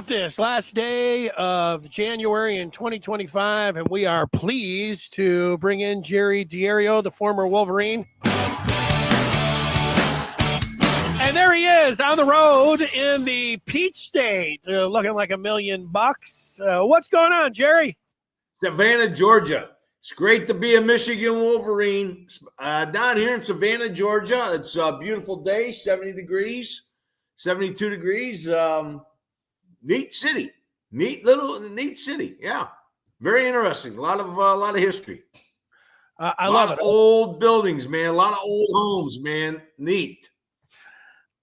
about this? Last day of January in 2025, and we are pleased to bring in Jerry Diorio, the former Wolverine. And there he is on the road in the Peach State, looking like $1 million. What's going on, Jerry? Savannah, Georgia. It's great to be a Michigan Wolverine. Down here in Savannah, Georgia, it's a beautiful day, 70 degrees, 72 degrees. Neat city. Neat city. Yeah. Very interesting. A lot of history. I love it. Old buildings, man. A lot of old homes, man. Neat.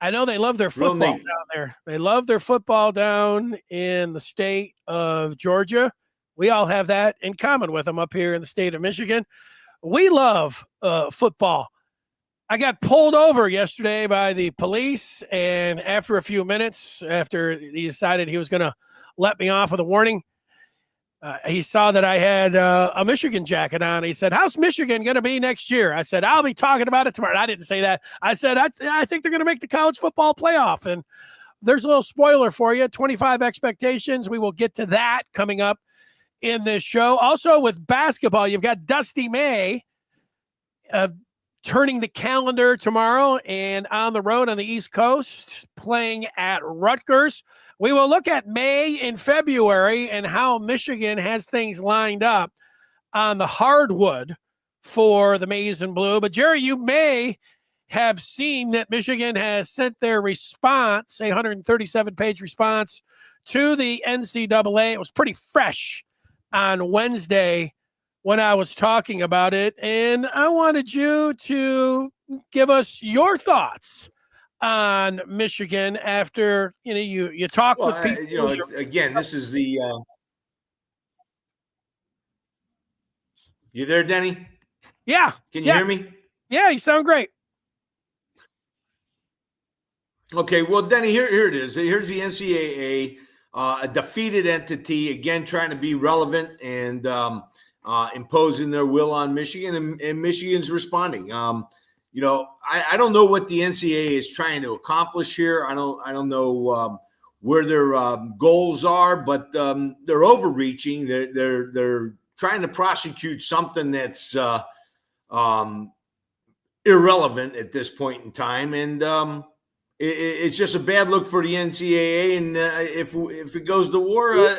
I know they love their football down there. They love their football down in the state of Georgia. We all have that in common with them up here in the state of Michigan. We love football. I got pulled over yesterday by the police, and after a few minutes, after he decided he was going to let me off with a warning, he saw that I had a Michigan jacket on. He said, "How's Michigan going to be next year?" I said, "I'll be talking about it tomorrow." I didn't say that. I said, I think they're going to make the college football playoff. And there's a little spoiler for you, 25 Expecations. We will get to that coming up in this show. Also with basketball, you've got Dusty May turning the calendar tomorrow and on the road on the East Coast playing at Rutgers. We will look at May and February and how Michigan has things lined up on the hardwood for the maize and blue. But Jerry, you may have seen that Michigan has sent their response, a 137-page response to the NCAA. It was pretty fresh on Wednesday when I was talking about it, and I wanted you to give us your thoughts on Michigan after you talk with people. Again, this is the. You there, Denny? Yeah. Can you hear me? Yeah, you sound great. Okay, well, Denny, here it is. Here's the NCAA, a defeated entity, again trying to be relevant and imposing their will on Michigan, and Michigan's responding. I don't know what the NCAA is trying to accomplish here. I don't know where their goals are, but they're overreaching. They're trying to prosecute something that's irrelevant at this point in time, and it's just a bad look for the NCAA. And if it goes to war,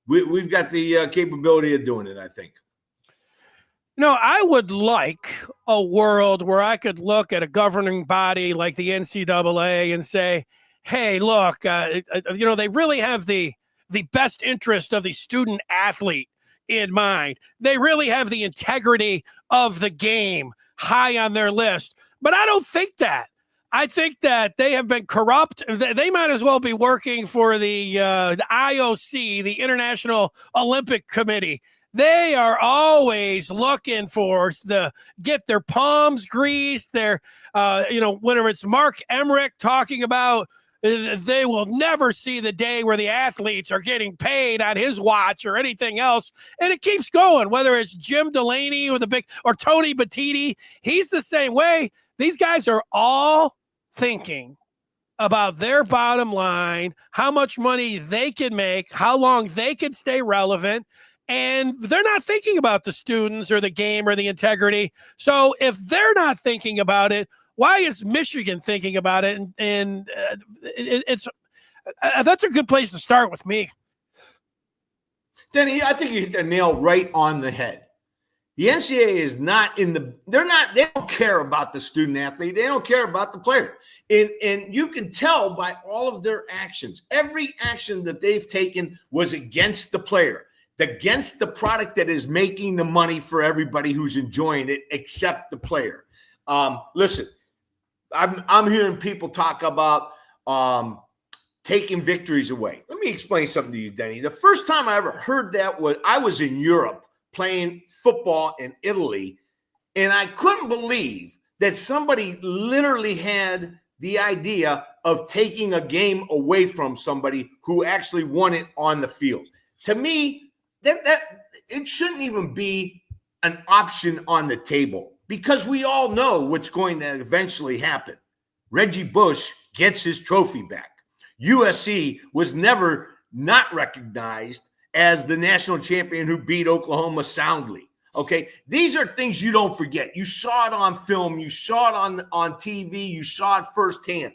we've got the capability of doing it, I think. I would like a world where I could look at a governing body like the NCAA and say, hey, look, they really have the best interest of the student athlete in mind. They really have the integrity of the game high on their list. But I don't think that. I think that they have been corrupt. They might as well be working for the IOC, the International Olympic Committee. They are always looking for get their palms greased. Whenever it's Mark Emmerick talking about they will never see the day where the athletes are getting paid on his watch or anything else. And it keeps going, whether it's Jim Delaney or Tony Batiti. He's the same way. These guys are all thinking about their bottom line, how much money they can make, how long they can stay relevant, and they're not thinking about the students or the game or the integrity. So if they're not thinking about it, why is Michigan thinking about it? And that's a good place to start with me. Denny, I think you hit the nail right on the head. The NCAA is not they don't care about the student athlete. They don't care about the player. And you can tell by all of their actions. Every action that they've taken was against the player, against the product that is making the money for everybody who's enjoying it, except the player. Listen, I'm hearing people talk about taking victories away. Let me explain something to you, Denny. The first time I ever heard that I was in Europe playing football in Italy, and I couldn't believe that somebody literally had the idea of taking a game away from somebody who actually won it on the field. To me, that it shouldn't even be an option on the table, because we all know what's going to eventually happen. Reggie Bush gets his trophy back. USC was never not recognized as the national champion who beat Oklahoma soundly. Okay, these are things you don't forget. You saw it on film. You saw it on TV. You saw it firsthand.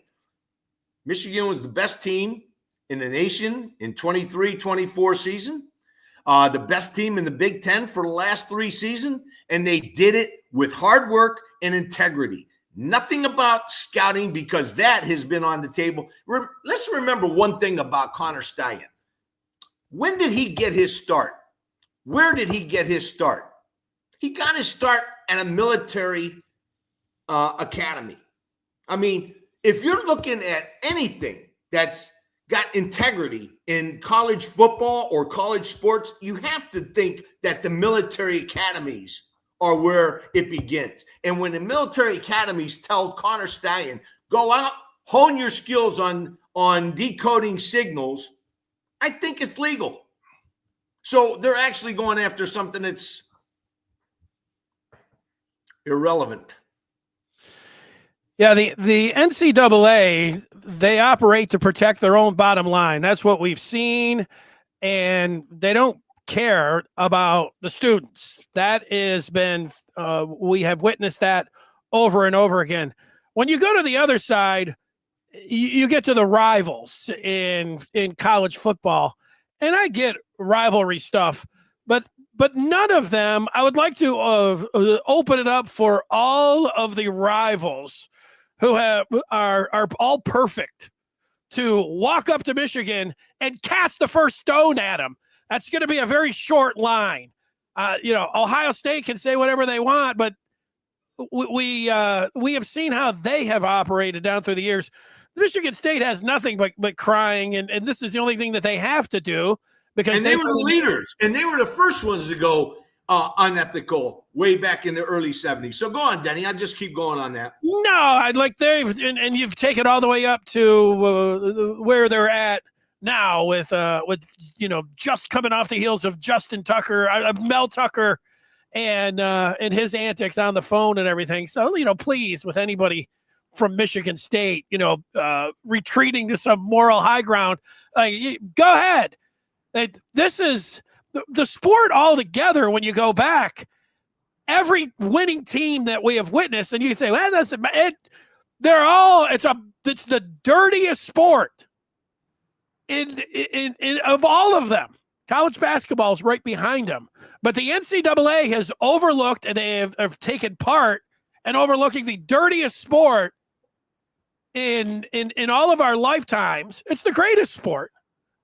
Michigan was the best team in the nation in 23-24 season, the best team in the Big Ten for the last 3 seasons, and they did it with hard work and integrity. Nothing about scouting, because that has been on the table. Let's remember one thing about Connor Stallion. When did he get his start? Where did he get his start? He got his start at a military academy. I mean, if you're looking at anything that's got integrity in college football or college sports, you have to think that the military academies are where it begins. And when the military academies tell Connor Stallion, go out, hone your skills on decoding signals, I think it's legal. So they're actually going after something that's irrelevant. Yeah, the NCAA, they operate to protect their own bottom line. That's what we've seen, and they don't care about the students. That has been, we have witnessed that over and over again. When you go to the other side, you get to the rivals in college football, and I get rivalry stuff, but none of them. I would like to open it up for all of the rivals who are all perfect to walk up to Michigan and cast the first stone at them. That's going to be a very short line. Ohio State can say whatever they want, but we have seen how they have operated down through the years. Michigan State has nothing but crying, and this is the only thing that they have to do, because they were the leaders, and they were the first ones to go unethical way back in the early 70s. So go on, Denny. I'll just keep going on that. No, I'd like and you've taken all the way up to where they're at now with just coming off the heels of Justin Tucker, Mel Tucker, and his antics on the phone and everything. So, please, with anybody from Michigan State, retreating to some moral high ground, go ahead. This is the sport altogether. When you go back, every winning team that we have witnessed, and you can say, well, it's the dirtiest sport in of all of them. College basketball is right behind them, but the NCAA has overlooked, and they have taken part in overlooking the dirtiest sport in all of our lifetimes. It's the greatest sport,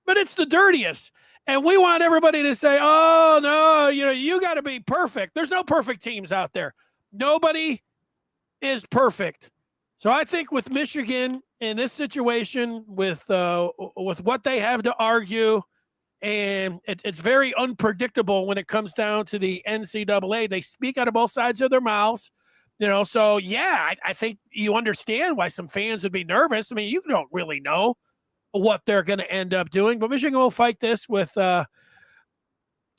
but it's the dirtiest. And we want everybody to say, oh, no, you got to be perfect. There's no perfect teams out there. Nobody is perfect. So I think with Michigan in this situation, with what they have to argue, and it's very unpredictable when it comes down to the NCAA. They speak out of both sides of their mouths. So, yeah, I think you understand why some fans would be nervous. I mean, you don't really know what they're going to end up doing, but Michigan will fight this with all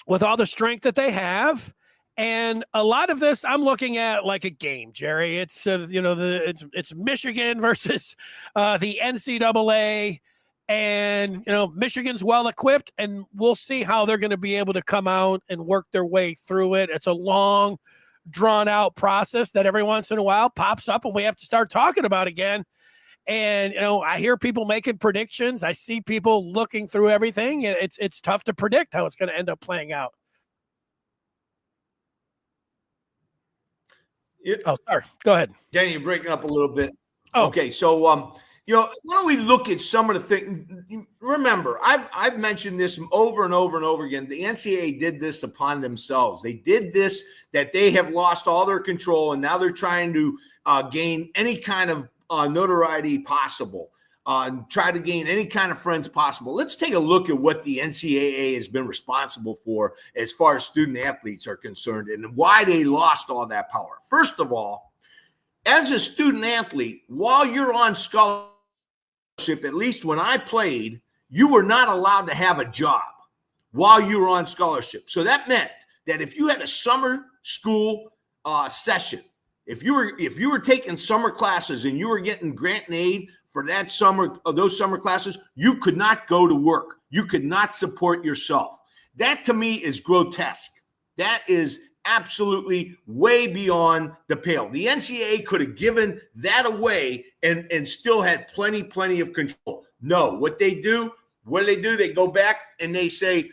the strength that they have. And a lot of this I'm looking at like a game, Jerry. It's it's Michigan versus the NCAA, and Michigan's well equipped, and we'll see how they're going to be able to come out and work their way through it. It's a long, drawn out process that every once in a while pops up and we have to start talking about again. And, I hear people making predictions. I see people looking through everything, and it's tough to predict how it's going to end up playing out. Sorry. Go ahead. Danny, you're breaking up a little bit. Oh. Okay. So, why don't we look at some of the things? Remember, I've mentioned this over and over and over again. The NCAA did this upon themselves. They did this, that they have lost all their control, and now they're trying to gain any kind of notoriety possible, and try to gain any kind of friends possible. Let's take a look at what the NCAA has been responsible for as far as student athletes are concerned, and why they lost all that power. First of all, as a student athlete, while you're on scholarship, at least when I played, you were not allowed to have a job while you were on scholarship. So that meant that if you had a summer school session, if you were taking summer classes and you were getting grant and aid for that summer, those summer classes, you could not go to work. You could not support yourself. That to me is grotesque. That is absolutely way beyond the pale. The NCAA could have given that away and still had plenty of control. No, what do? They go back and they say,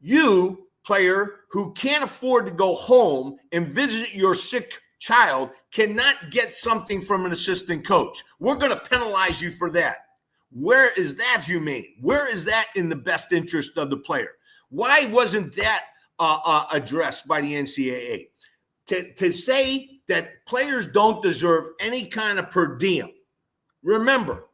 you, player who can't afford to go home and visit your sick child, cannot get something from an assistant coach. We're going to penalize you for that. Where is that humane? Where is that in the best interest of the player? Why wasn't that addressed by the NCAA? To say that players don't deserve any kind of per diem. Remember,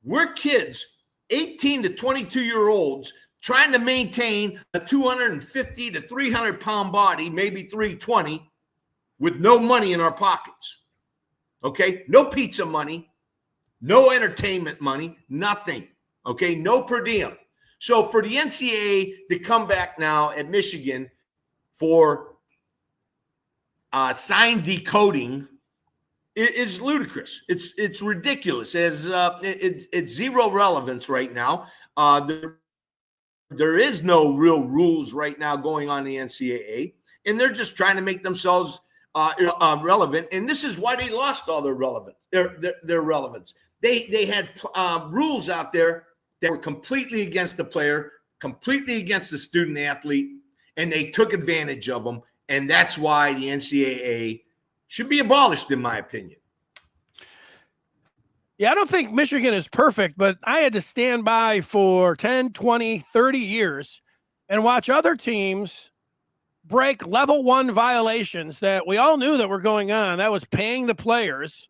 we're kids, 18 to 22-year-olds, trying to maintain a 250 to 300-pound body, maybe 320, with no money in our pockets. Okay? No pizza money, no entertainment money, nothing. Okay? No per diem. So for the NCAA to come back now at Michigan for sign decoding is ludicrous. It's ridiculous. It's zero relevance right now. There is no real rules right now going on in the NCAA, and they're just trying to make themselves relevant. And this is why they lost all their relevance. They had rules out there that were completely against the player, completely against the student athlete, and they took advantage of them. And that's why the NCAA should be abolished, in my opinion. Yeah, I don't think Michigan is perfect, but I had to stand by for 10, 20, 30 years and watch other teams break level 1 violations that we all knew that were going on. That was paying the players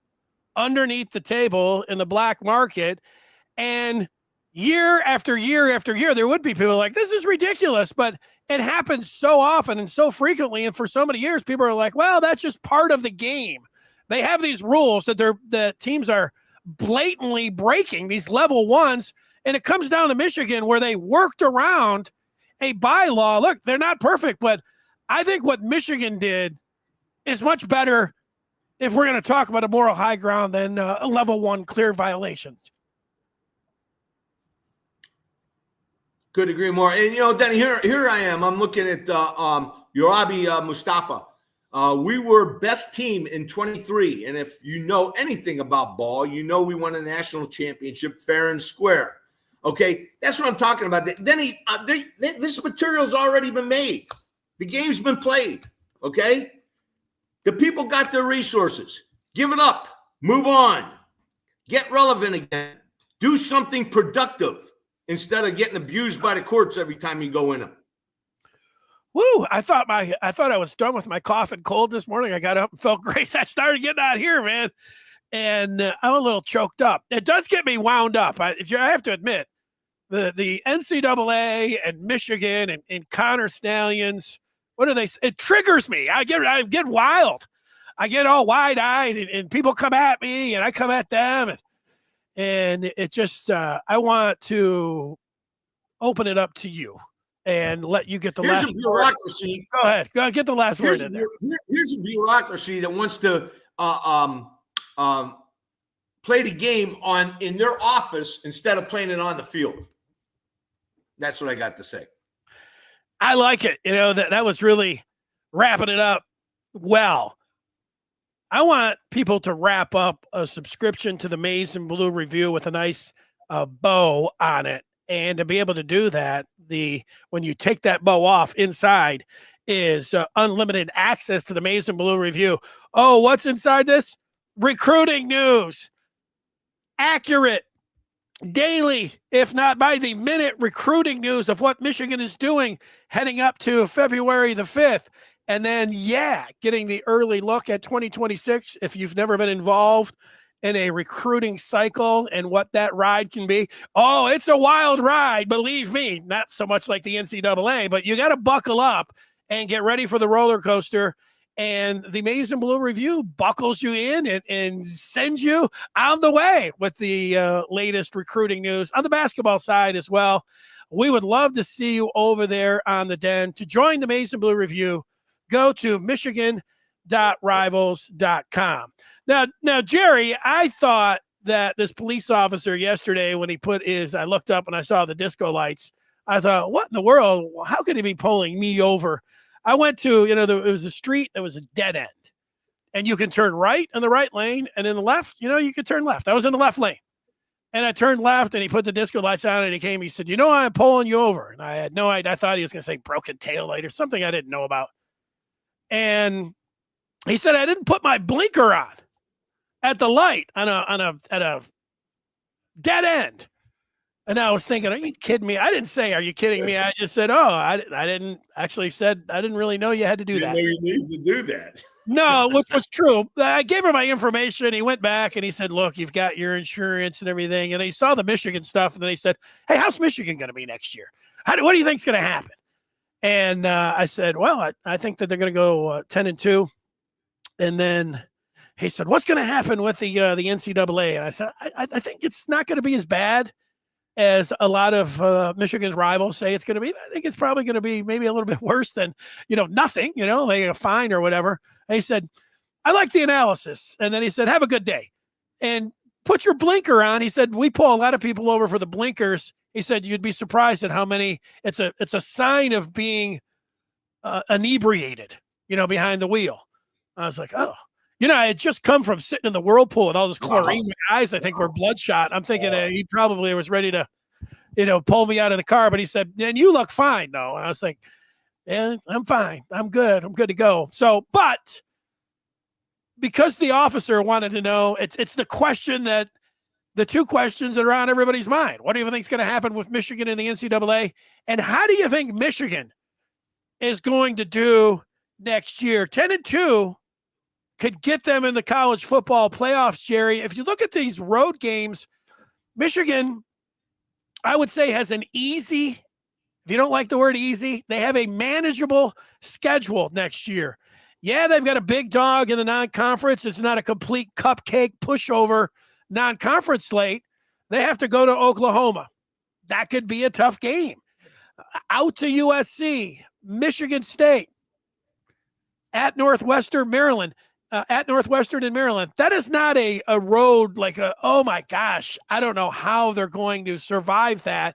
underneath the table in the black market. And year after year after year, there would be people like, this is ridiculous, but it happens so often and so frequently. And for so many years, people are like, well, that's just part of the game. They have these rules that teams are blatantly breaking, these level 1s. And it comes down to Michigan where they worked around a bylaw. Look, they're not perfect, but I think what Michigan did is much better if we're going to talk about a moral high ground than a level 1 clear violations. Couldn't agree more. And, Denny, here I am. I'm looking at Yorabi Mustafa. We were best team in 23. And if you know anything about ball, we won a national championship fair and square. Okay, that's what I'm talking about. Denny, this material's already been made. The game's been played. Okay? The people got their resources. Give it up. Move on. Get relevant again. Do something productive instead of getting abused by the courts every time you go in them. Woo! I thought I was done with my cough and cold this morning. I got up and felt great. I started getting out here, man, and I'm a little choked up. It does get me wound up. I have to admit, the NCAA and Michigan and Connor Stallions. What do they? It triggers me. I get wild. I get all wide-eyed, and people come at me, and I come at them, and it just I want to open it up to you and let you get the Here's last a bureaucracy. word. Go ahead. Get the last word in there. Here's a bureaucracy that wants to play the game in their office instead of playing it on the field. That's what I got to say. I like it. That was really wrapping it up well. I want people to wrap up a subscription to the Maize and Blue Review with a nice bow on it. And to be able to do that, when you take that bow off, inside is unlimited access to the Maize and Blue Review. Oh, what's inside this? Recruiting news. Accurate, daily, if not by the minute, recruiting news of what Michigan is doing heading up to February the 5th. And then, getting the early look at 2026 if you've never been involved in a recruiting cycle and what that ride can be. Oh, it's a wild ride, believe me. Not so much like the NCAA, but you got to buckle up and get ready for the roller coaster. And the Maize and Blue Review buckles you in and sends you on the way with the latest recruiting news on the basketball side as well. We would love to see you over there on the Den. To join the Maize and Blue Review, go to michigan.rivals.com. Now, Jerry, I thought that this police officer yesterday, when he I looked up and I saw the disco lights. I thought, what in the world? How could he be pulling me over? I went to, there was a street that was a dead end, and you can turn right in the right lane, and in the left, you could turn left. I was in the left lane, and I turned left, and he put the disco lights on, and he said, I'm pulling you over. And I had no idea. I thought he was going to say broken taillight or something I didn't know about. And he said, I didn't put my blinker on at the light at a dead end. And I was thinking, are you kidding me? I didn't say, are you kidding me? I just said, I didn't really know you had to do that. You need to do that. No, which was true. I gave him my information. He went back and he said, look, you've got your insurance and everything. And he saw the Michigan stuff. And then he said, hey, how's Michigan going to be next year? What do you think's going to happen? And I said, well, I think that they're going to go 10-2. And then he said, what's going to happen with the NCAA? And I said, I think it's not going to be as bad as a lot of Michigan's rivals say it's going to be. I think it's probably going to be maybe a little bit worse than, nothing, like a fine or whatever. And he said, I like the analysis. And then he said, have a good day. And put your blinker on. He said, we pull a lot of people over for the blinkers. He said, you'd be surprised at how many. It's a sign of being inebriated, behind the wheel. I was like, oh. I had just come from sitting in the whirlpool with all this chlorine. My eyes, I think, were bloodshot. I'm thinking he probably was ready to, pull me out of the car. But he said, man, you look fine, though. And I was like, yeah, I'm fine. I'm good. I'm good to go. So, but because the officer wanted to know, it's the question that the two questions that are on everybody's mind. What do you think is going to happen with Michigan in the NCAA? And how do you think Michigan is going to do next year? 10-2 could get them in the college football playoffs, Jerry. If you look at these road games, Michigan, I would say, has an easy, if you don't like the word easy, they have a manageable schedule next year. Yeah, they've got a big dog in the non-conference. It's not a complete cupcake pushover non-conference slate. They have to go to Oklahoma. That could be a tough game. Out to USC, Michigan State, at Northwestern, Maryland. At Northwestern in Maryland. That is not a road like oh my gosh, I don't know how they're going to survive that.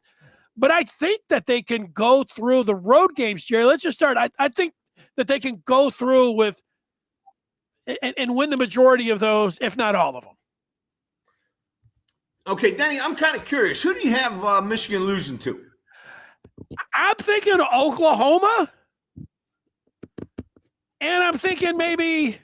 But I think that they can go through the road games, Jerry. Let's just start. I think that they can go through with and win the majority of those, if not all of them. Okay, Danny, I'm kind of curious. Who do you have Michigan losing to? I'm thinking Oklahoma. And I'm thinking maybe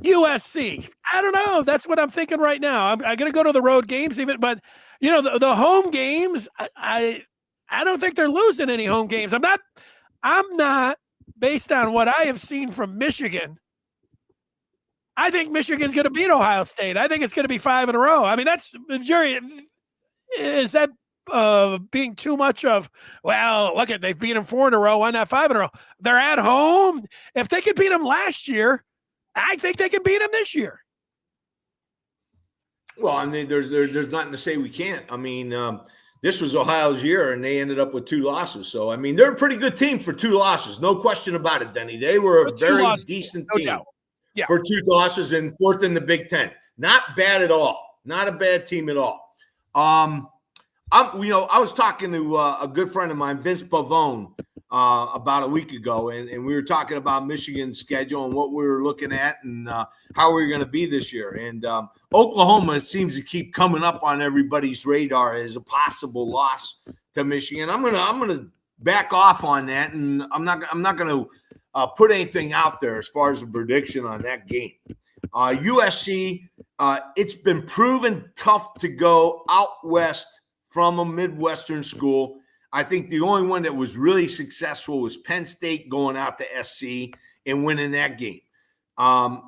USC. I don't know. That's what I'm thinking right now. I'm going to go to the road games, but the home games. I don't think they're losing any home games. I'm not based on what I have seen from Michigan. I think Michigan's going to beat Ohio State. I think it's going to be 5 in a row. I mean, that's Jerry. Is that being too much of? Well, look they've beat them 4 in a row. Why not 5 in a row? They're at home. If they could beat them last year, I think they can beat them this year. Well, I mean, there's nothing to say we can't. I mean, this was Ohio's year, and they ended up with 2 losses. So, I mean, they're a pretty good team for 2 losses. No question about it, Denny. They were a very decent team for 2 losses and 4th in the Big Ten. Not bad at all. Not a bad team at all. I was talking to a good friend of mine, Vince Pavone, about a week ago, and we were talking about Michigan's schedule and what we were looking at and how we were going to be this year. And Oklahoma seems to keep coming up on everybody's radar as a possible loss to Michigan. I'm gonna back off on that, and I'm not going to put anything out there as far as a prediction on that game. USC, it's been proven tough to go out west from a Midwestern school. I think the only one that was really successful was Penn State going out to SC and winning that game.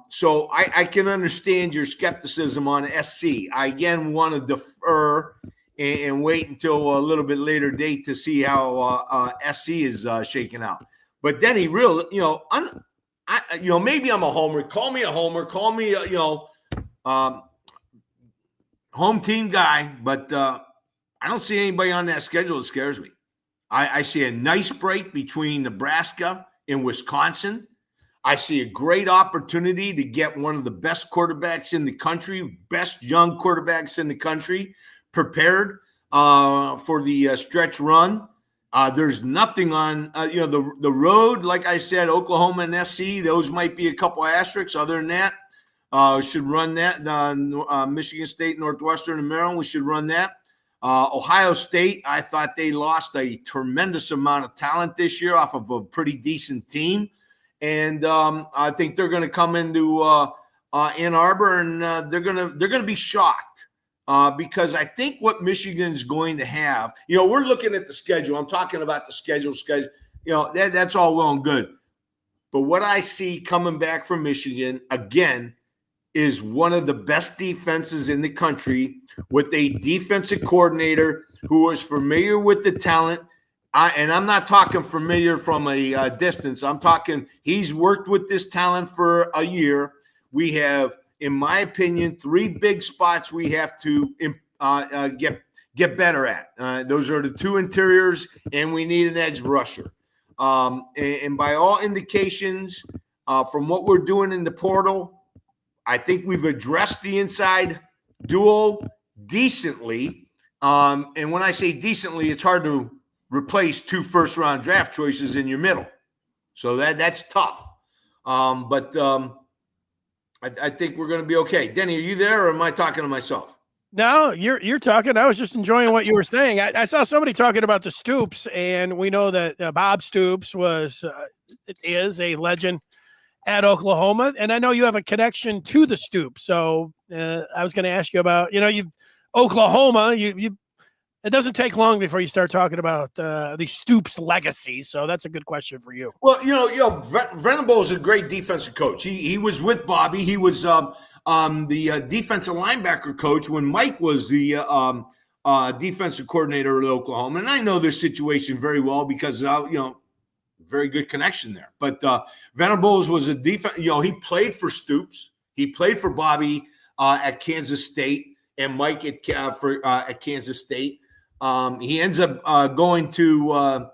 So I can understand your skepticism on SC. I, again, want to defer and wait until a little bit later date to see how SC is shaking out. But then he really, maybe I'm a homer. Call me a homer. Call me a, home team guy. But I don't see anybody on that schedule that scares me. I see a nice break between Nebraska and Wisconsin. I see a great opportunity to get one of the best quarterbacks in the country, best young quarterbacks in the country, prepared for the stretch run. There's nothing on, the road. Like I said, Oklahoma and SC, those might be a couple asterisks. Other than that, should run that. Michigan State, Northwestern, and Maryland, we should run that. Ohio State, I thought they lost a tremendous amount of talent this year off of a pretty decent team. And I think they're going to come into Ann Arbor, and they're going to be shocked because I think what Michigan's going to have, we're looking at the schedule. I'm talking about the schedule. That's all well and good. But what I see coming back from Michigan again is one of the best defenses in the country with a defensive coordinator who is familiar with the talent. And I'm not talking familiar from a distance. I'm talking he's worked with this talent for a year. We have, in my opinion, 3 big spots we have to get better at. Those are the 2 interiors, and we need an edge rusher. And by all indications, from what we're doing in the portal, I think we've addressed the inside duo decently. And when I say decently, it's hard to replace 2 first-round draft choices in your middle. So that's tough. But I think we're going to be okay. Denny, are you there, or am I talking to myself? No, you're talking. I was just enjoying what you were saying. I saw somebody talking about the Stoops, and we know that Bob Stoops is a legend at Oklahoma, and I know you have a connection to the Stoops. So I was going to ask you about, Oklahoma. It doesn't take long before you start talking about the Stoops legacy. So that's a good question for you. Well, Venable is a great defensive coach. He was with Bobby. He was the defensive linebacker coach when Mike was the defensive coordinator at Oklahoma. And I know this situation very well because, very good connection there. But Venables was a defense. He played for Stoops. He played for Bobby at Kansas State and Mike at Kansas State. He ends up going to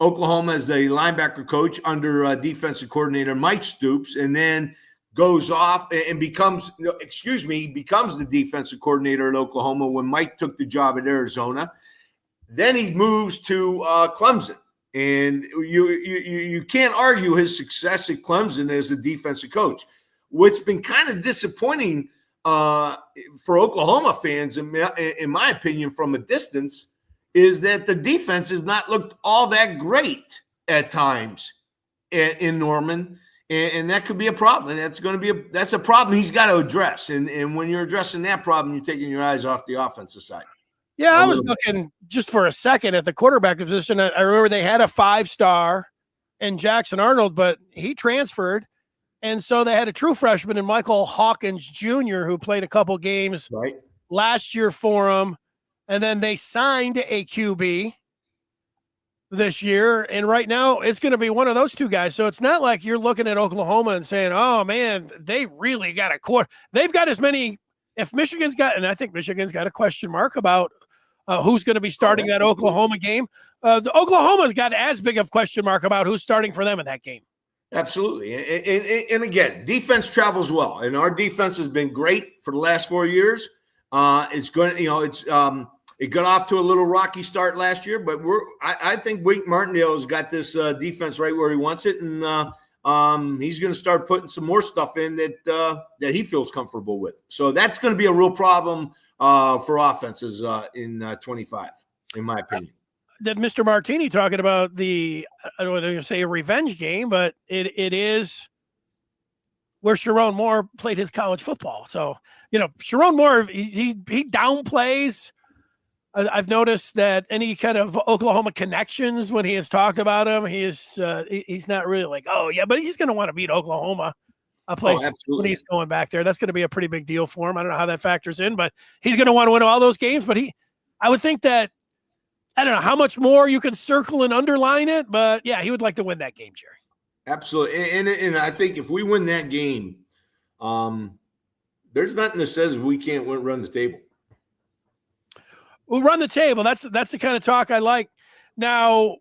Oklahoma as a linebacker coach under defensive coordinator Mike Stoops, and then goes off and becomes the defensive coordinator at Oklahoma when Mike took the job at Arizona. Then he moves to Clemson. And you can't argue his success at Clemson as a defensive coach. What's been kind of disappointing for Oklahoma fans, in my opinion, from a distance, is that the defense has not looked all that great at times in Norman, and that could be a problem. And that's a problem he's got to address. And when you're addressing that problem, you're taking your eyes off the offensive side. Yeah, I was looking just for a second at the quarterback position. I remember they had a 5-star in Jackson Arnold, but he transferred. And so they had a true freshman in Michael Hawkins Jr., who played a couple games last year for him. And then they signed a QB this year. And right now it's going to be one of those 2 guys. So it's not like you're looking at Oklahoma and saying, oh, man, they really got a core. They've got as many. If Michigan's got, and I think Michigan's got a question mark about who's going to be starting that Oklahoma game. The Oklahoma's got as big of a question mark about who's starting for them in that game. Absolutely. And again, defense travels well, and our defense has been great for the last 4 years. It's going to, it got off to a little rocky start last year, but I think Wink Martindale's got this defense right where he wants it, and he's going to start putting some more stuff in that he feels comfortable with. So that's going to be a real problem for offenses in 25, in my opinion. That Mr. Martini talking about I don't want to say a revenge game, but it is where Sharon Moore played his college football. So, Sharon Moore, he downplays. I've noticed that any kind of Oklahoma connections when he has talked about him, he's not really like, oh yeah, but he's going to want to beat Oklahoma, a place when he's going back there. That's going to be a pretty big deal for him. I don't know how that factors in, but he's going to want to win all those games. But I would think that, I don't know how much more you can circle and underline it, but yeah, he would like to win that game, Jerry. Absolutely. And I think if we win that game, there's nothing that says we can't run the table. We'll run the table. That's the kind of talk I like. Now,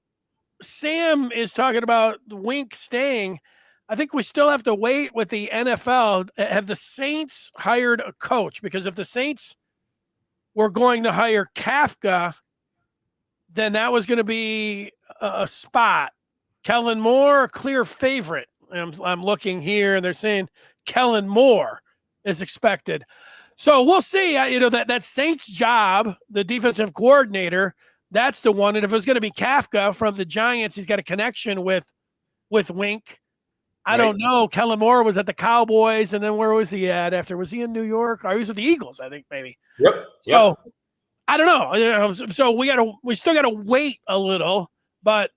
Sam is talking about Wink staying. I think we still have to wait with the NFL. Have the Saints hired a coach? Because if the Saints were going to hire Kafka, then that was going to be a spot. Kellen Moore, a clear favorite. I'm looking here, and they're saying Kellen Moore is expected. So we'll see. That Saints job, the defensive coordinator, that's the one. And if it was going to be Kafka from the Giants, he's got a connection with Wink. I don't know. Kellen Moore was at the Cowboys, and then where was he at after? Was he in New York? Or he was at the Eagles, I think, maybe. Yep. So I don't know. So we still gotta wait a little, but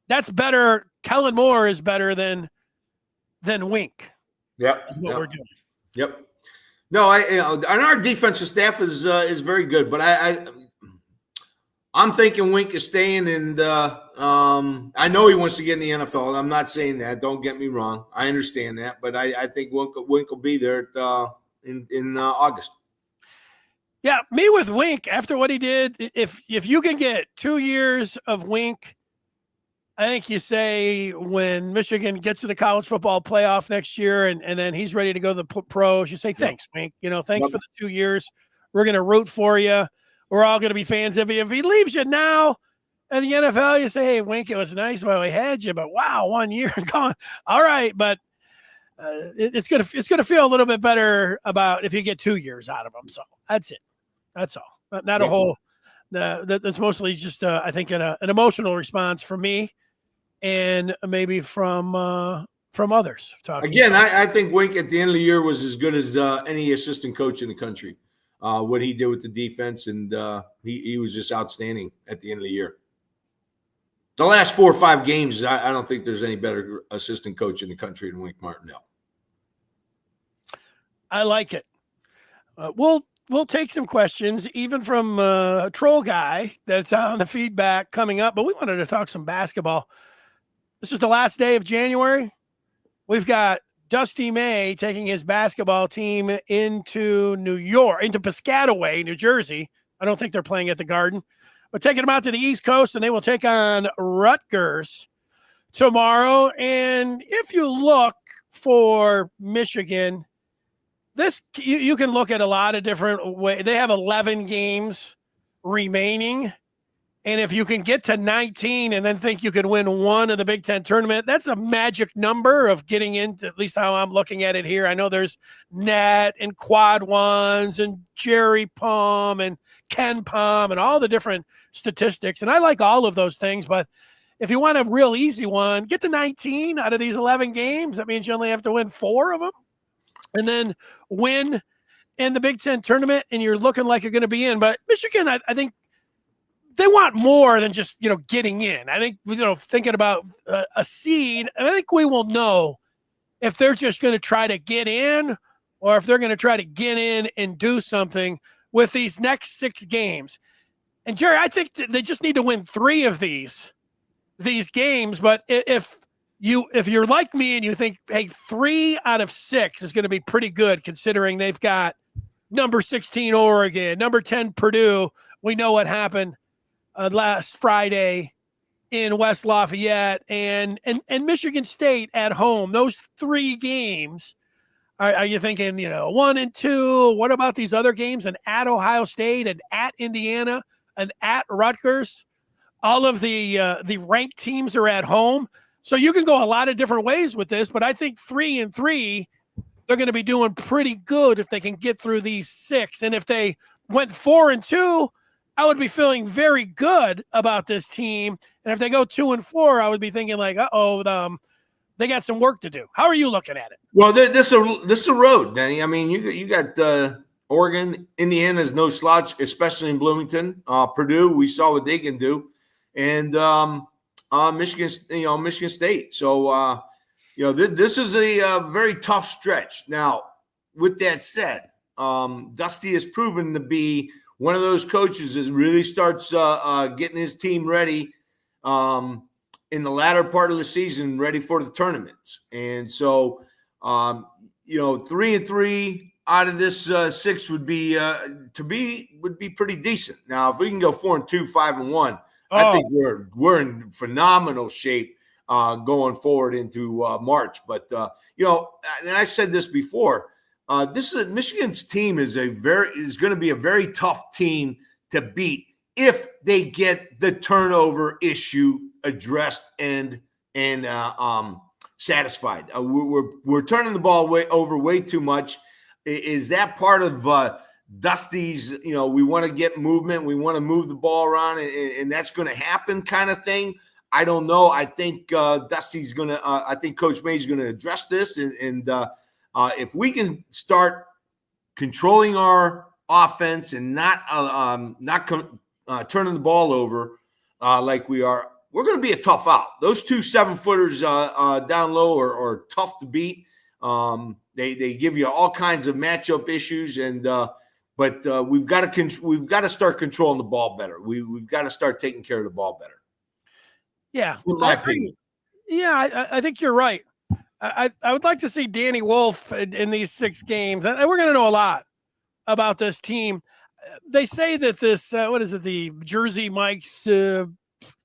that's better. Kellen Moore is better than Wink. Yep. Is what we're doing. Yep. No, and our defensive staff is very good, but I'm thinking Wink is staying, and I know he wants to get in the NFL. I'm not saying that. Don't get me wrong. I understand that, but I think Wink will be there in August. Yeah, me with Wink after what he did. If you can get 2 years of Wink, I think you say when Michigan gets to the college football playoff next year, and then he's ready to go to the pros, you say thanks, Wink. Thanks for the 2 years. We're going to root for you. We're all going to be fans of you. If he leaves you now in the NFL, you say, hey, Wink, it was nice while we had you, but wow, 1 year gone. All right, but it's gonna feel a little bit better about if you get 2 years out of him. So that's it. That's all. Not a whole. That's mostly just I think an emotional response from me, and maybe from others. Again, I think Wink at the end of the year was as good as any assistant coach in the country. What he did with the defense, and he was just outstanding at the end of the year. The last 4 or 5 games, I don't think there's any better assistant coach in the country than Wink Martindale. I like it. We'll take some questions, even from a troll guy that's on the feedback coming up. But we wanted to talk some basketball. This is the last day of January. We've got Dusty May taking his basketball team into Piscataway, New Jersey. I don't think they're playing at the Garden, but taking them out to the East Coast, and they will take on Rutgers tomorrow. And if you look for Michigan, you can look at a lot of different ways. They have 11 games remaining. And if you can get to 19 and then think you could win one of the Big Ten tournament, that's a magic number of getting into, at least how I'm looking at it here. I know there's net and quad ones and Jerry Palm and Ken Palm and all the different statistics. And I like all of those things. But if you want a real easy one, get to 19 out of these 11 games. That means you only have to win 4 of them. And then win in the Big Ten tournament, and you're looking like you're going to be in. But Michigan, I think they want more than just, getting in. I think, thinking about a seed, and I think we will know if they're just going to try to get in or if they're going to try to get in and do something with these next 6 games. And, Jerry, I think they just need to win 3 of these games. But if you're like me and you think, hey, 3 out of 6 is going to be pretty good considering they've got number 16 Oregon, number 10 Purdue. We know what happened last Friday in West Lafayette and Michigan State at home. Those 3 games, are you thinking, 1 and 2? What about these other games? And at Ohio State and at Indiana and at Rutgers? All of the ranked teams are at home. So you can go a lot of different ways with this, but I think 3 and 3, they're going to be doing pretty good if they can get through these 6. And if they went 4 and 2, I would be feeling very good about this team. And if they go 2 and 4, I would be thinking like, they got some work to do. How are you looking at it? Well, this is a road, Danny. I mean, you got Oregon, Indiana's no slouch, especially in Bloomington. Purdue, we saw what they can do, and Michigan State. So this is a very tough stretch. Now, with that said, Dusty has proven to be one of those coaches that really starts getting his team ready in the latter part of the season, ready for the tournaments. And so, 3 and 3 out of this 6 would be pretty decent. Now, if we can go 4 and 2, 5 and 1, I think we're in phenomenal shape going forward into March. But and I said this before. Michigan's team is going to be a very tough team to beat if they get the turnover issue addressed and satisfied. We're turning the ball over way too much. Is that part of Dusty's? We want to get movement. We want to move the ball around, and that's going to happen, kind of thing. I don't know. I think Dusty's going to. I think Coach May's going to address this, and if we can start controlling our offense and not turning the ball over like we are, we're going to be a tough out. Those 2 7-footers down low are tough to beat. They give you all kinds of matchup issues, but we've got to start controlling the ball better. We've got to start taking care of the ball better. Yeah, in my opinion. Yeah, I think you're right. I would like to see Danny Wolf in these 6 games. And we're going to know a lot about this team. They say that this, the Jersey Mike's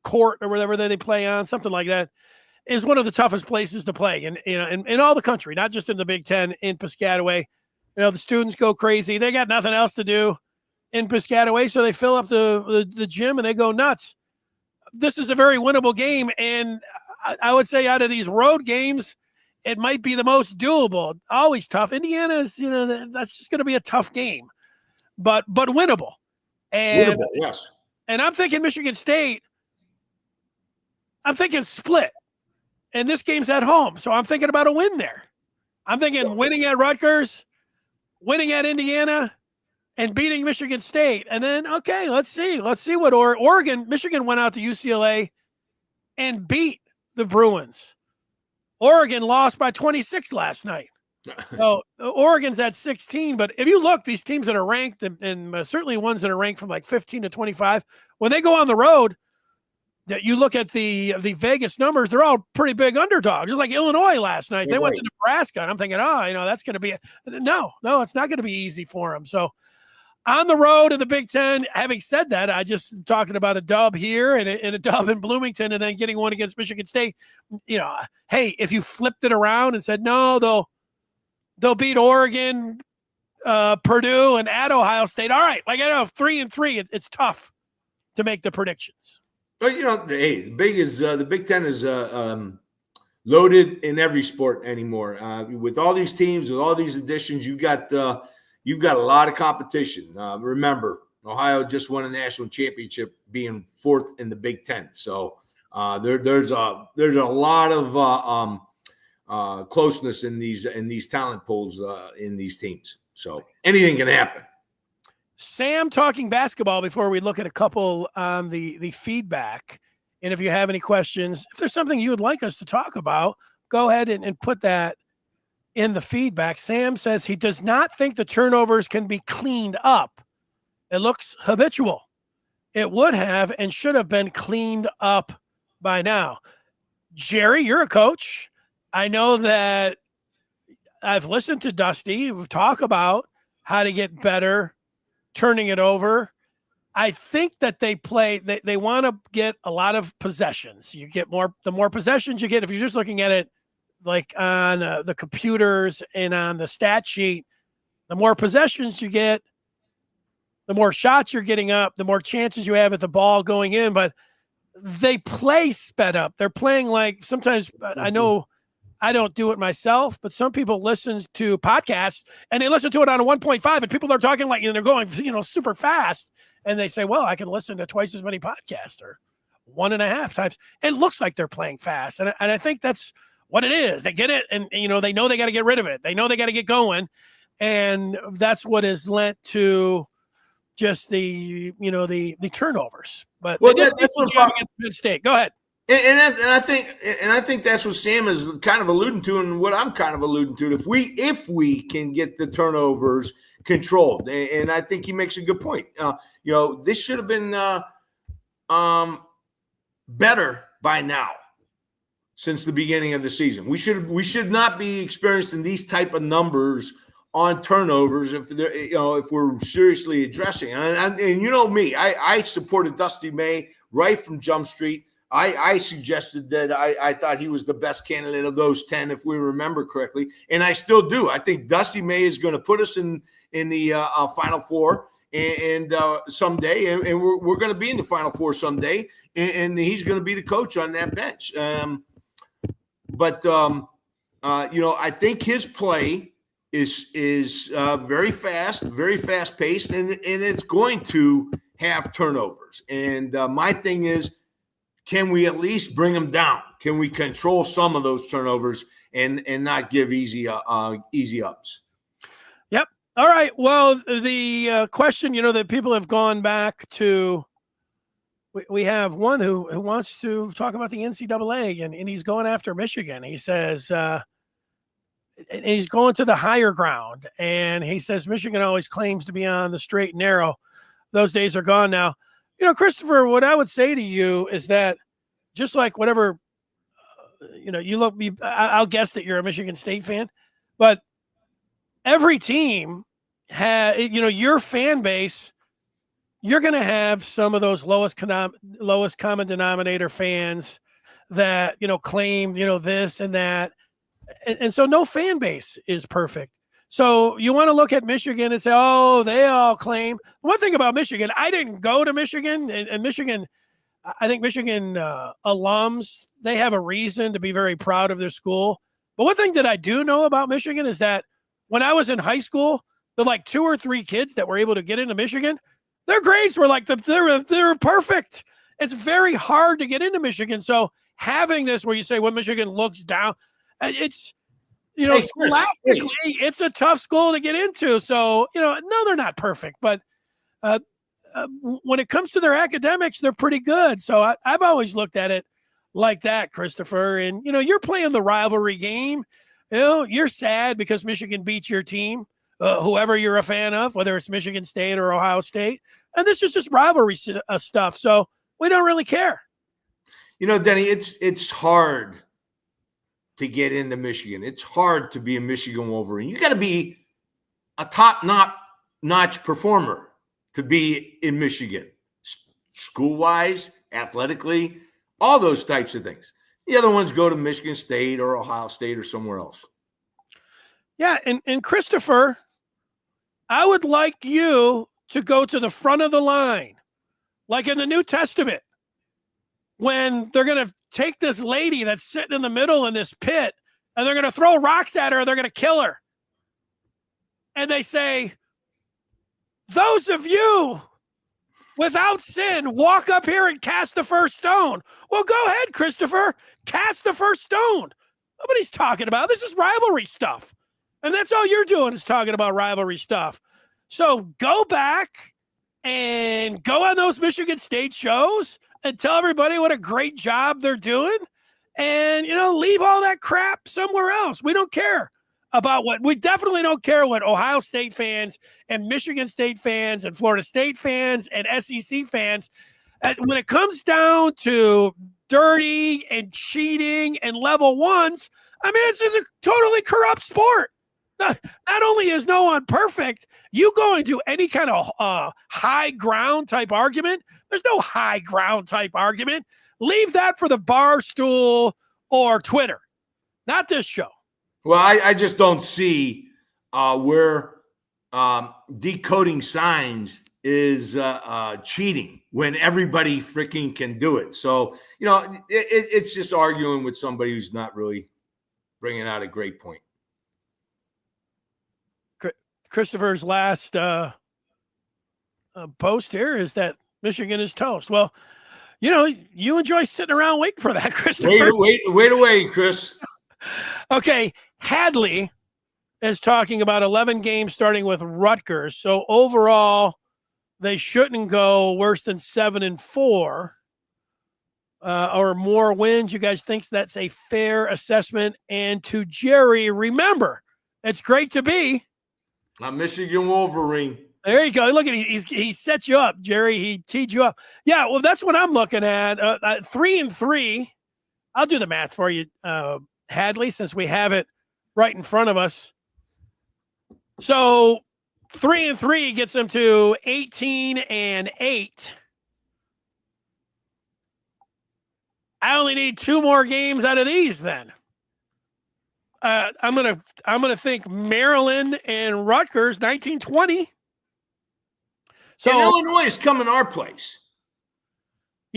court or whatever that they play on, something like that, is one of the toughest places to play in all the country, not just in the Big Ten, in Piscataway. The students go crazy. They got nothing else to do in Piscataway, so they fill up the gym and they go nuts. This is a very winnable game, and I would say out of these road games, it might be the most doable. Always tough. Indiana's, that's just going to be a tough game, but winnable. And winnable, yes. And I'm thinking Michigan State. I'm thinking split, and this game's at home, so I'm thinking about a win there. I'm thinking winning at Rutgers, winning at Indiana, and beating Michigan State. And then, okay, let's see what Michigan went out to UCLA and beat the Bruins. Oregon lost by 26 last night. So Oregon's at 16, but if you look, these teams that are ranked, and certainly ones that are ranked from like 15 to 25, when they go on the road, that you look at the Vegas numbers, they're all pretty big underdogs. Just like Illinois last night. They went to Nebraska, and I'm thinking, that's going to be no, it's not going to be easy for them. So on the road in the Big Ten, having said that, I just talking about a dub here and a dub in Bloomington and then getting one against Michigan State. Hey, if you flipped it around and said, no, they'll beat Oregon, Purdue, and at Ohio State. All right, 3-3, it's tough to make the predictions. But, the Big Ten is loaded in every sport anymore. With all these teams, with all these additions, you've got a lot of competition. Remember, Ohio just won a national championship, being 4th in the Big Ten. So there's a lot of closeness in these talent pools in these teams. So anything can happen. Sam, talking basketball before we look at a couple on the feedback. And if you have any questions, if there's something you would like us to talk about, go ahead and put that in the feedback. Sam says he does not think the turnovers can be cleaned up. It looks habitual. It would have and should have been cleaned up by now. Jerry, you're a coach. I know that I've listened to Dusty talk about how to get better turning it over. I think that they want to get a lot of possessions. You get the more possessions you get, if you're just looking at it like on the computers and on the stat sheet, the more possessions you get, the more shots you're getting up, the more chances you have at the ball going in. But they play sped up. They're playing like sometimes I know I don't do it myself, but some people listen to podcasts and they listen to it on a 1.5 and people are talking like, they're going, super fast. And they say, well, I can listen to twice as many podcasts or 1.5 times. It looks like they're playing fast. And I think that's what it is. They get it. And, they know they got to get rid of it. They know they got to get going. And that's what has led to just the turnovers. But that's what I'm against Penn State. Go ahead. And I think that's what Sam is kind of alluding to, and what I'm kind of alluding to. If we can get the turnovers controlled, and I think he makes a good point. This should have been better by now, since the beginning of the season. We should not be experiencing these type of numbers on turnovers if we're seriously addressing. And me, I supported Dusty May right from Jump Street. I suggested that I thought he was the best candidate of those 10, if we remember correctly, and I still do. I think Dusty May is going to put us in the Final Four and someday, and we're going to be in the Final Four someday, and he's going to be the coach on that bench. I think his play is very fast paced, and it's going to have turnovers. And my thing is, can we at least bring them down? Can we control some of those turnovers and not give easy ups? Yep. All right. Well, the question, that people have gone back to, we have one who wants to talk about the NCAA, and he's going after Michigan. He says, and he's going to the higher ground, and he says Michigan always claims to be on the straight and narrow. Those days are gone now. Christopher, what I would say to you is that just like whatever, I'll guess that you're a Michigan State fan, but every team has, your fan base, you're going to have some of those lowest common denominator fans that, claim, this and that. And so no fan base is perfect. So you want to look at Michigan and say, oh, they all claim. One thing about Michigan, I didn't go to Michigan, and Michigan, I think Michigan alums, they have a reason to be very proud of their school. But one thing that I do know about Michigan is that when I was in high school, the 2 or 3 kids that were able to get into Michigan, their grades were they're perfect. It's very hard to get into Michigan. So having this where you say when Michigan looks down, it's, scholastically, it's a tough school to get into. So, no, they're not perfect, but when it comes to their academics, they're pretty good. So I've always looked at it like that, Christopher. And, you're playing the rivalry game. You're sad because Michigan beats your team, whoever you're a fan of, whether it's Michigan State or Ohio State. And this is just rivalry stuff. So we don't really care. Denny, it's hard to get into Michigan. It's hard to be a Michigan Wolverine. You got to be a top-notch performer to be in Michigan, school-wise, athletically, all those types of things. The other ones go to Michigan State or Ohio State or somewhere else. Yeah, and Christopher, I would like you to go to the front of the line, like in the New Testament, when they're going to take this lady that's sitting in the middle in this pit, and they're going to throw rocks at her, and they're going to kill her. And they say, those of you without sin, walk up here and cast the first stone. Well, go ahead, Christopher. Cast the first stone. Nobody's talking about this. Is rivalry stuff. And that's all you're doing is talking about rivalry stuff. So go back and go on those Michigan State shows and tell everybody what a great job they're doing. And, leave all that crap somewhere else. We don't care about we definitely don't care what Ohio State fans and Michigan State fans and Florida State fans and SEC fans, when it comes down to dirty and cheating and level ones, it's a totally corrupt sport. Not only is no one perfect, you go into any kind of high ground type argument. There's no high ground type argument. Leave that for the Barstool or Twitter, not this show. Well, I just don't see where decoding signs is cheating when everybody freaking can do it. So, it's just arguing with somebody who's not really bringing out a great point. Christopher's last post here is that Michigan is toast. Well, you enjoy sitting around waiting for that, Christopher. Wait away, Chris. Okay, Hadley is talking about 11 games starting with Rutgers. So overall, they shouldn't go worse than 7-4 or more wins. You guys think that's a fair assessment? And to Jerry, remember, it's great to be a Michigan Wolverine. There you go. Look at he set you up, Jerry. He teed you up. Yeah, well, that's what I'm looking at. 3-3. I'll do the math for you, Hadley, since we have it right in front of us. So 3-3 gets them to 18-8. I only need 2 more games out of these then. I'm gonna think Maryland and Rutgers, 1920. So and Illinois is coming our place.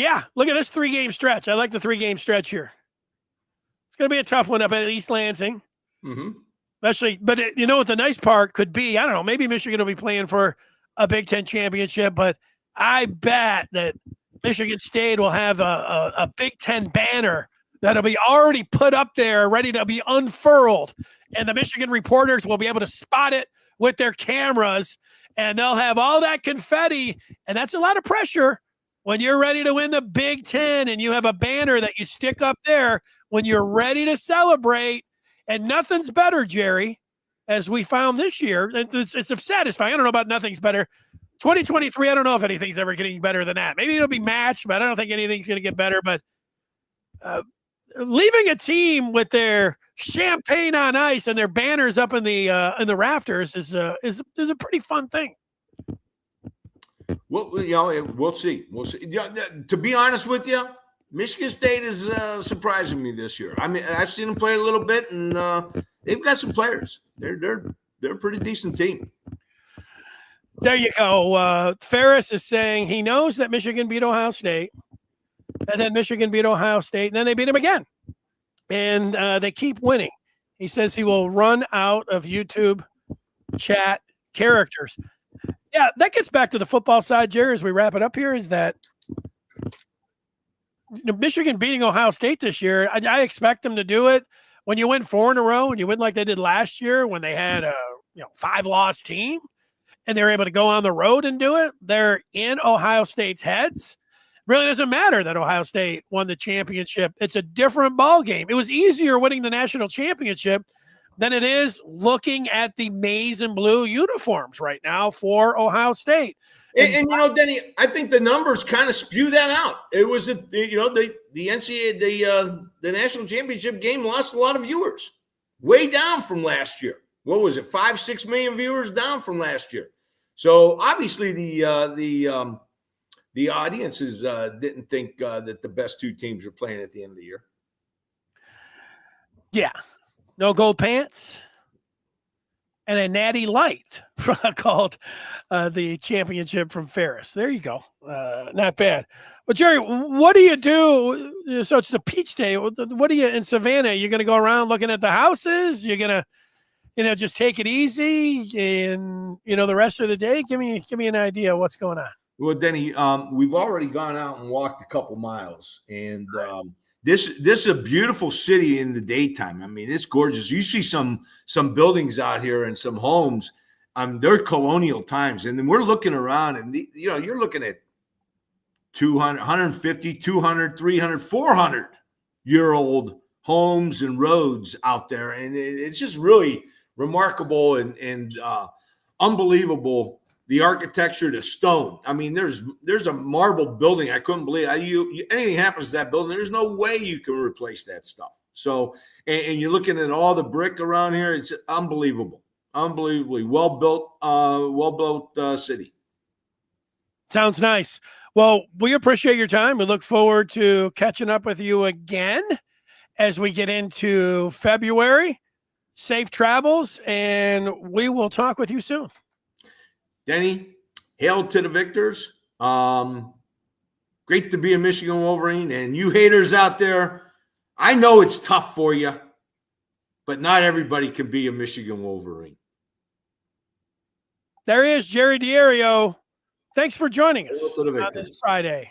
yeah, look at this 3-game stretch. I like the 3-game stretch here. It's gonna be a tough one up at East Lansing. Mm-hmm. Especially, but you know what the nice part could be? I don't know. Maybe Michigan will be playing for a Big Ten championship, but I bet that Michigan State will have a Big Ten banner that'll be already put up there, ready to be unfurled, and the Michigan reporters will be able to spot it with their cameras, and they'll have all that confetti, and that's a lot of pressure when you're ready to win the Big Ten, and you have a banner that you stick up there when you're ready to celebrate. And nothing's better, Jerry, as we found this year. It's satisfying. I don't know about nothing's better. 2023, I don't know if anything's ever getting better than that. Maybe it'll be matched, but I don't think anything's going to get better. But leaving a team with their champagne on ice and their banners up in the rafters is a pretty fun thing. Well, we'll see. We'll see. To be honest with you, Michigan State is surprising me this year. I mean, I've seen them play a little bit, and they've got some players. They're a pretty decent team. There you go. Ferris is saying he knows that Michigan beat Ohio State, and then Michigan beat Ohio State, and then they beat him again, and they keep winning. He says he will run out of YouTube chat characters. Yeah, that gets back to the football side, Jerry, as we wrap it up here, is that Michigan beating Ohio State this year, I expect them to do it. When you win 4 in a row and you win like they did last year when they had a 5-loss team and they were able to go on the road and do it, they're in Ohio State's heads. Really doesn't matter that Ohio State won the championship. It's a different ball game. It was easier winning the national championship than it is looking at the maize and blue uniforms right now for Ohio State. And Denny, I think the numbers kind of spew that out. It was the NCAA, the national championship game lost a lot of viewers, way down from last year. What was it, 5-6 million viewers down from last year? So obviously the audiences didn't think that the best 2 teams were playing at the end of the year. Yeah, no gold pants. And a natty light called the championship from Ferris. There you go. Not bad. But Jerry, what do you do? So it's the Peach Day. What do you in Savannah? You're going to go around looking at the houses? You're going to, just take it easy and, the rest of the day? Give me an idea of what's going on. Well, Denny, we've already gone out and walked a couple miles, and This is a beautiful city in the daytime. I mean, it's gorgeous. You see some buildings out here and some homes. They're colonial times, and then we're looking around, and you're looking at 200, 150, 200, 300, 400-year-old homes and roads out there, and it's just really remarkable and unbelievable. The architecture, the stone. I mean, there's a marble building. I couldn't believe it. Anything happens to that building, there's no way you can replace that stuff. So, and you're looking at all the brick around here. It's unbelievable, unbelievably well built city. Sounds nice. Well, we appreciate your time. We look forward to catching up with you again as we get into February. Safe travels, and we will talk with you soon. Denny, hail to the victors. Great to be a Michigan Wolverine. And you haters out there, I know it's tough for you, but not everybody can be a Michigan Wolverine. There is Jerry Diorio. Thanks for joining us on this Friday.